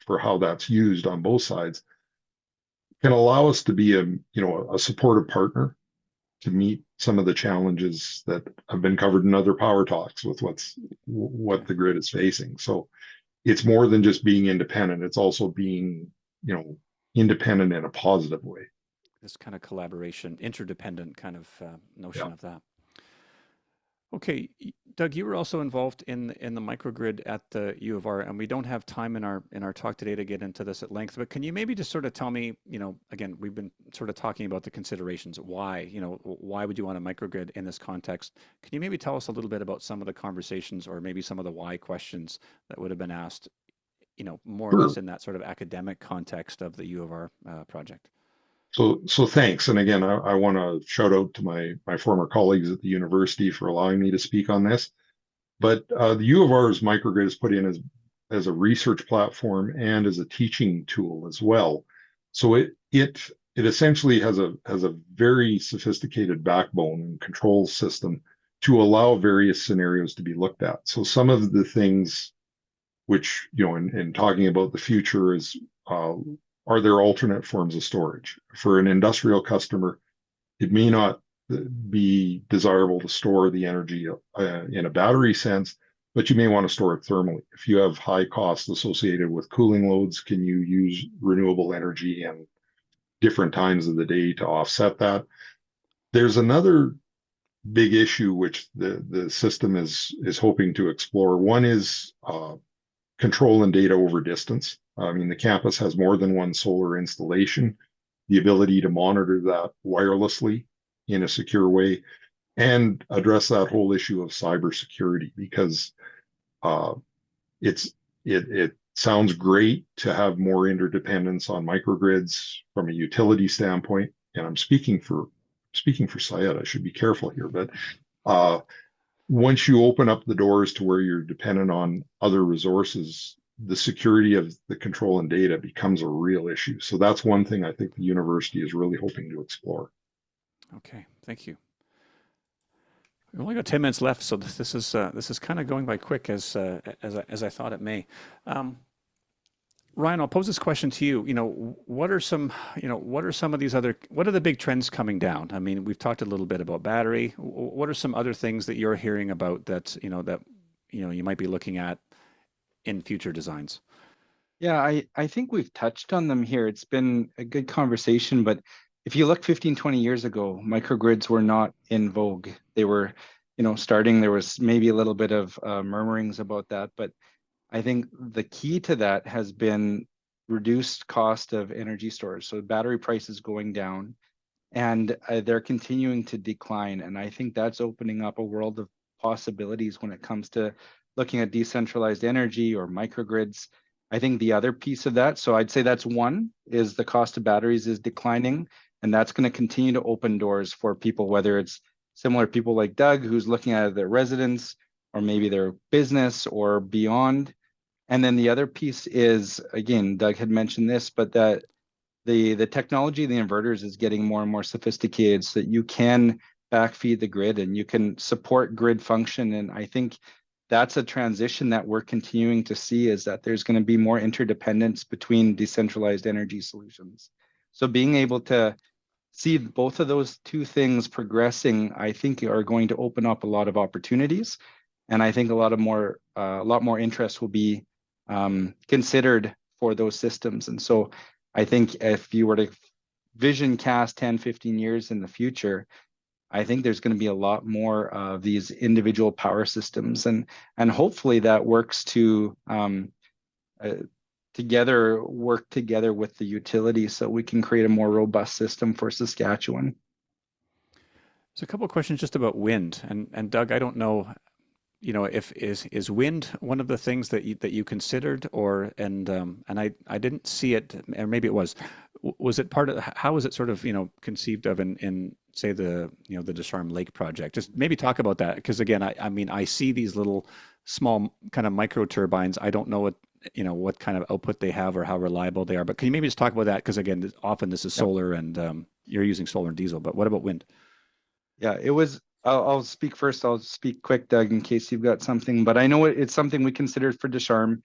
C: for how that's used on both sides can allow us to be a supportive partner to meet some of the challenges that have been covered in other power talks with what the grid is facing. So it's more than just being independent. It's also being, independent in a positive way.
A: This kind of collaboration, interdependent kind of notion
C: Yeah.
A: of that. Okay, Doug, you were also involved in the microgrid at the U of R, and we don't have time in our talk today to get into this at length, but can you maybe just sort of tell me, again, we've been sort of talking about the considerations, why would you want a microgrid in this context? Can you maybe tell us a little bit about some of the conversations or maybe some of the why questions that would have been asked, more or less in that sort of academic context of the U of R project?
C: So thanks. And again, I want to shout out to my former colleagues at the university for allowing me to speak on this. But the U of R's microgrid is put in as a research platform and as a teaching tool as well. So it essentially has a very sophisticated backbone and control system to allow various scenarios to be looked at. So some of the things which, in talking about the future is, are there alternate forms of storage? For an industrial customer, it may not be desirable to store the energy in a battery sense, but you may want to store it thermally. If you have high costs associated with cooling loads, can you use renewable energy in different times of the day to offset that? There's another big issue which the system is hoping to explore. One is control and data over distance. I mean, the campus has more than one solar installation, the ability to monitor that wirelessly in a secure way, and address that whole issue of cybersecurity, because it sounds great to have more interdependence on microgrids from a utility standpoint. And I'm speaking for Syed, I should be careful here, but once you open up the doors to where you're dependent on other resources, the security of the control and data becomes a real issue. So that's one thing I think the university is really hoping to explore.
A: Okay, thank you. We've only got 10 minutes left, so this is kind of going by quick as I thought it may. Ryan, I'll pose this question to you. What are some of these what are the big trends coming down? I mean, we've talked a little bit about battery. What are some other things that you're hearing about that you might be looking at in future designs?
D: Yeah, I think we've touched on them here. It's been a good conversation, but if you look 15, 20 years ago, microgrids were not in vogue. They were, starting, there was maybe a little bit of murmurings about that, but I think the key to that has been reduced cost of energy storage. So battery prices going down, and they're continuing to decline. And I think that's opening up a world of possibilities when it comes to looking at decentralized energy or microgrids. I think the other piece of that, so I'd say that's one, is the cost of batteries is declining, and that's going to continue to open doors for people, whether it's similar people like Doug, who's looking at their residence or maybe their business or beyond. And then the other piece is, again, Doug had mentioned this, but that the technology of the inverters is getting more and more sophisticated so that you can backfeed the grid and you can support grid function. And I think that's a transition that we're continuing to see, is that there's going to be more interdependence between decentralized energy solutions. So being able to see both of those two things progressing, I think, are going to open up a lot of opportunities. And I think a lot more interest will be considered for those systems. And so I think if you were to vision cast 10, 15 years in the future, I think there's going to be a lot more of these individual power systems, and hopefully that works to work together with the utility so we can create a more robust system for Saskatchewan.
A: So a couple of questions just about wind, and Doug, I don't know, if is wind one of the things that you considered, and I didn't see it, or maybe it was. Was it part of, how was it sort of conceived of in say the the Descharmes Lake project? Just maybe talk about that, because again, I mean I see these little small kind of micro turbines. I don't know what kind of output they have or how reliable they are, but can you maybe just talk about that? Because again, often this is solar, and you're using solar and diesel, but what about wind?
D: Yeah, it was. I'll speak first. I'll speak quick, Doug, in case you've got something. But I know it's something we considered for Descharmes.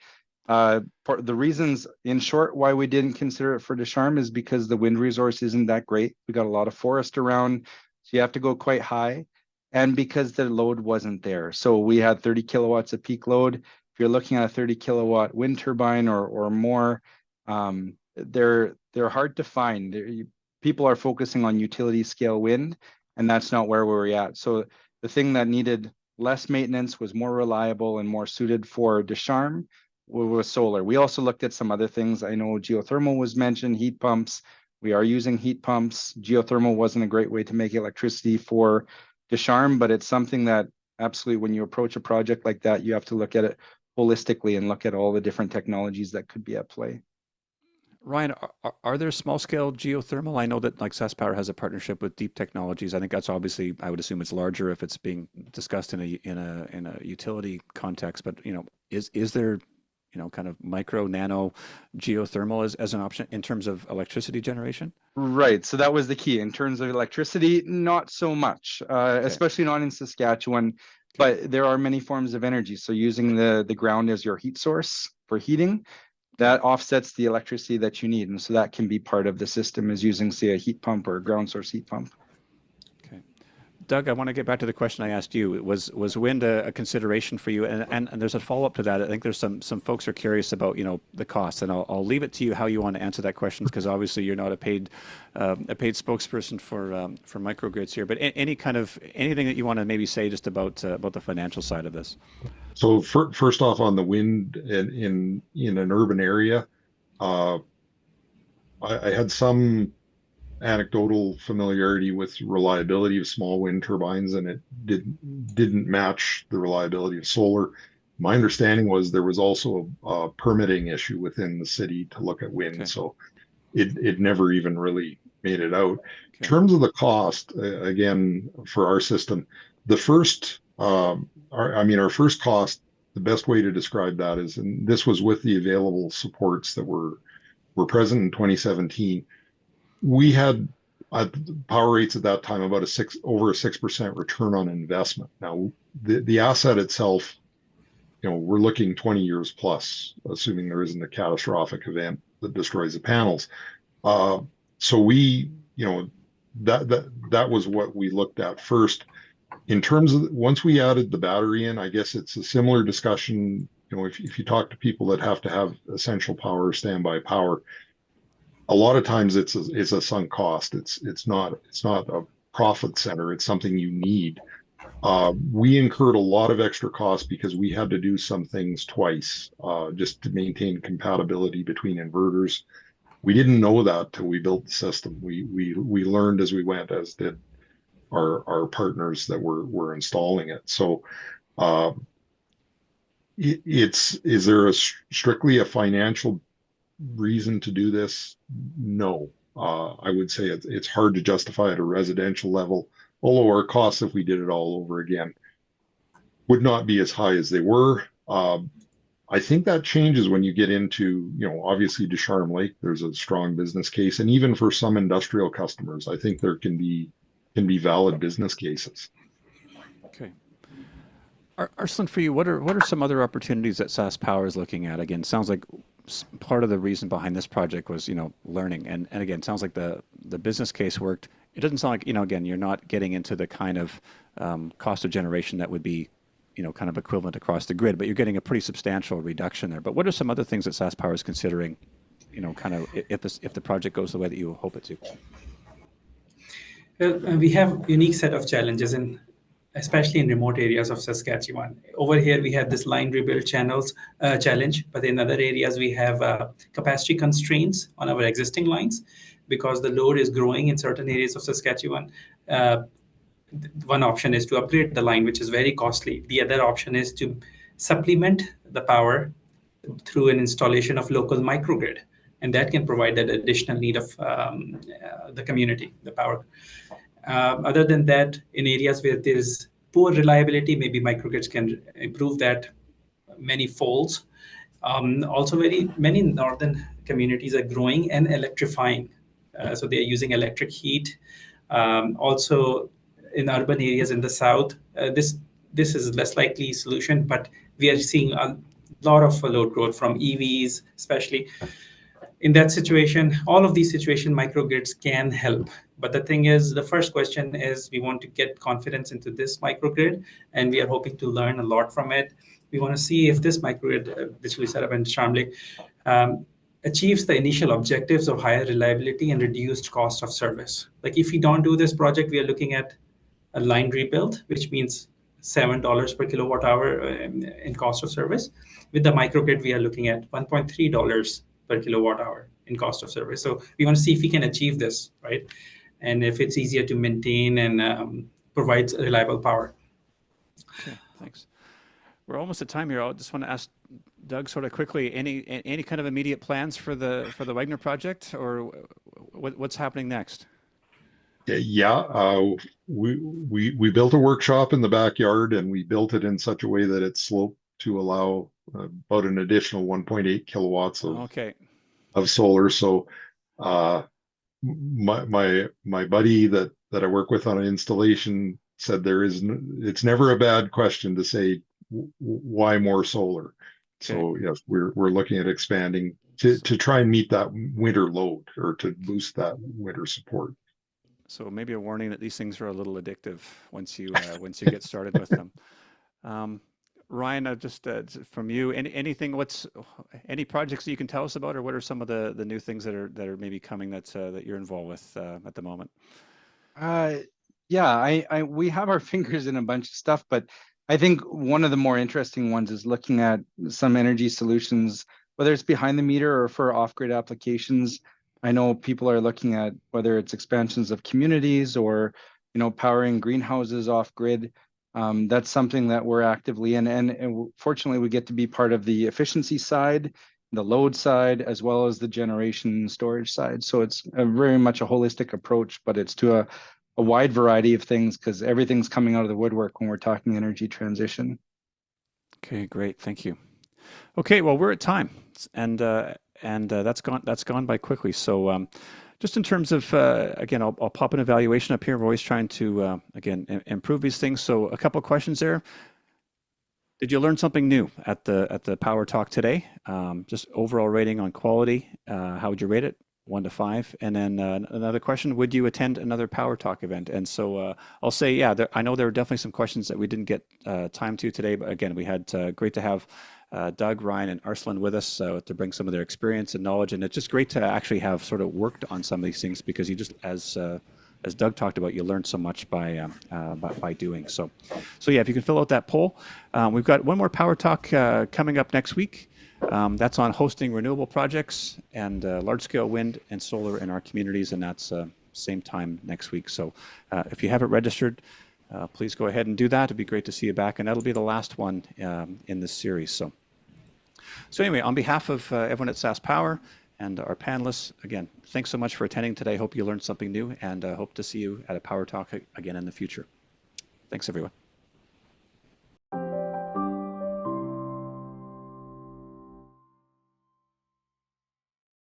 D: The reasons, in short, why we didn't consider it for Descharmes is because the wind resource isn't that great. We got a lot of forest around, so you have to go quite high, and because the load wasn't there. So we had 30 kilowatts of peak load. If you're looking at a 30 kilowatt wind turbine or more, they're hard to find. People are focusing on utility scale wind, and that's not where we were at. So the thing that needed less maintenance, was more reliable and more suited for Descharmes, was solar. We also looked at some other things. I know geothermal was mentioned, heat pumps. We are using heat pumps. Geothermal wasn't a great way to make electricity for Descharmes, but it's something that absolutely, when you approach a project like that, you have to look at it holistically and look at all the different technologies that could be at play.
A: Ryan, are there small scale geothermal? I know that like SaskPower has a partnership with Deep Technologies. I think that's obviously, I would assume it's larger if it's being discussed in a utility context. But is there kind of micro nano geothermal as an option in terms of electricity generation?
D: Right. So that was the key. In terms of electricity, not so much, especially not in Saskatchewan. But there are many forms of energy. So using the ground as your heat source for heating, that offsets the electricity that you need. And so that can be part of the system, is using, say, a heat pump or a ground source heat pump.
A: Okay. Doug, I want to get back to the question I asked you. Was wind a consideration for you? And there's a follow-up to that. I think there's some folks are curious about, the costs, and I'll leave it to you how you want to answer that question, because obviously you're not a paid spokesperson for Microgrids here. But anything that you want to maybe say just about the financial side of this?
C: So first off, on the wind in an urban area, I had some anecdotal familiarity with reliability of small wind turbines, and it didn't match the reliability of solar. My understanding was there was also a permitting issue within the city to look at wind, okay. So it never even really made it out. Okay. In terms of the cost, again, for our system, the first our first cost, the best way to describe that is, and this was with the available supports that were present in 2017, we had power rates at that time about over a 6% return on investment. Now the asset itself, we're looking 20 years plus, assuming there isn't a catastrophic event that destroys the panels. So we, that was what we looked at first. In terms of once we added the battery in, I guess it's a similar discussion. If you talk to people that have to have essential power or standby power, a lot of times it's a sunk cost. It's not a profit center. It's something you need. We incurred a lot of extra costs because we had to do some things twice, just to maintain compatibility between inverters. We didn't know that till we built the system. We learned as we went, as did our partners that were installing it. So uh, is there strictly a financial reason to do this? No. I would say it's hard to justify at a residential level, although our costs, if we did it all over again, would not be as high as they were. I think that changes when you get into, obviously Ducharme Lake, there's a strong business case. And even for some industrial customers, I think there can be valid business cases.
A: Okay. Arslan, for you, what are some other opportunities that SaskPower is looking at? Again, sounds like part of the reason behind this project was, learning. And again, sounds like the business case worked. It doesn't sound like, again, you're not getting into the kind of cost of generation that would be, kind of equivalent across the grid, but you're getting a pretty substantial reduction there. But what are some other things that SaskPower is considering, kind of if the project goes the way that you hope it to?
B: Well, we have unique set of challenges especially in remote areas of Saskatchewan. Over here, we have this line rebuild channels challenge, but in other areas, we have capacity constraints on our existing lines because the load is growing in certain areas of Saskatchewan. One option is to upgrade the line, which is very costly. The other option is to supplement the power through an installation of local microgrid, and that can provide that additional need of the community, the power. Other than that, in areas where there's poor reliability, maybe microgrids can improve that many folds. Also, very many northern communities are growing and electrifying, so they are using electric heat. Also, in urban areas in the south, this is less likely solution, but we are seeing a lot of load growth from EVs, especially. In that situation, all of these situations, microgrids can help. But the thing is, the first question is we want to get confidence into this microgrid, and we are hoping to learn a lot from it. We want to see if this microgrid, which we set up in Ducharme Lake, achieves the initial objectives of higher reliability and reduced cost of service. Like if we don't do this project, we are looking at a line rebuild, which means $7 per kilowatt hour in cost of service. With the microgrid, we are looking at $1.3 per kilowatt hour in cost of service. So we want to see if we can achieve this, right? And if it's easier to maintain and provides reliable power.
A: Okay, thanks. We're almost at time here. I just want to ask Doug sort of quickly, any kind of immediate plans for the Wagner project, or what's happening next?
C: Yeah, we built a workshop in the backyard, and we built it in such a way that it's sloped to allow about an additional 1.8 kilowatts of solar. So my buddy that I work with on an installation said it's never a bad question to say why more solar. Okay. So yes, we're looking at expanding to try and meet that winter load, or to boost that winter support.
A: So maybe a warning that these things are a little addictive once you get started with them. Ryan, just from you, any projects that you can tell us about, or what are some of the new things that are maybe coming that you're involved with at the moment?
D: Yeah, we have our fingers in a bunch of stuff, but I think one of the more interesting ones is looking at some energy solutions, whether it's behind the meter or for off-grid applications. I know people are looking at whether it's expansions of communities or, powering greenhouses off-grid. That's something that we're actively in, and fortunately we get to be part of the efficiency side, the load side, as well as the generation and storage side. So it's very much a holistic approach, but it's to a wide variety of things, because everything's coming out of the woodwork when we're talking energy transition.
A: Okay, great, thank you. Okay, well, we're at time, and that's gone by quickly. So just in terms of, again, I'll pop an evaluation up here. We're always trying to, again, improve these things. So a couple of questions there. Did you learn something new at the Power Talk today? Just overall rating on quality. How would you rate it? 1 to 5. And then another question: would you attend another Power Talk event? And so I'll say, yeah, I know there were definitely some questions that we didn't get time to today, but again, we had great to have Doug, Ryan, and Arslan with us to bring some of their experience and knowledge. And it's just great to actually have sort of worked on some of these things, because you just, as as Doug talked about, you learn so much by doing. So yeah, if you can fill out that poll. We've got one more Power Talk coming up next week. That's on hosting renewable projects and large-scale wind and solar in our communities, and that's same time next week. So if you haven't registered, please go ahead and do that. It'd be great to see you back, and that'll be the last one in this series. So anyway, on behalf of everyone at SaskPower and our panelists, again, thanks so much for attending today. Hope you learned something new, and hope to see you at a Power Talk again in the future. Thanks, everyone.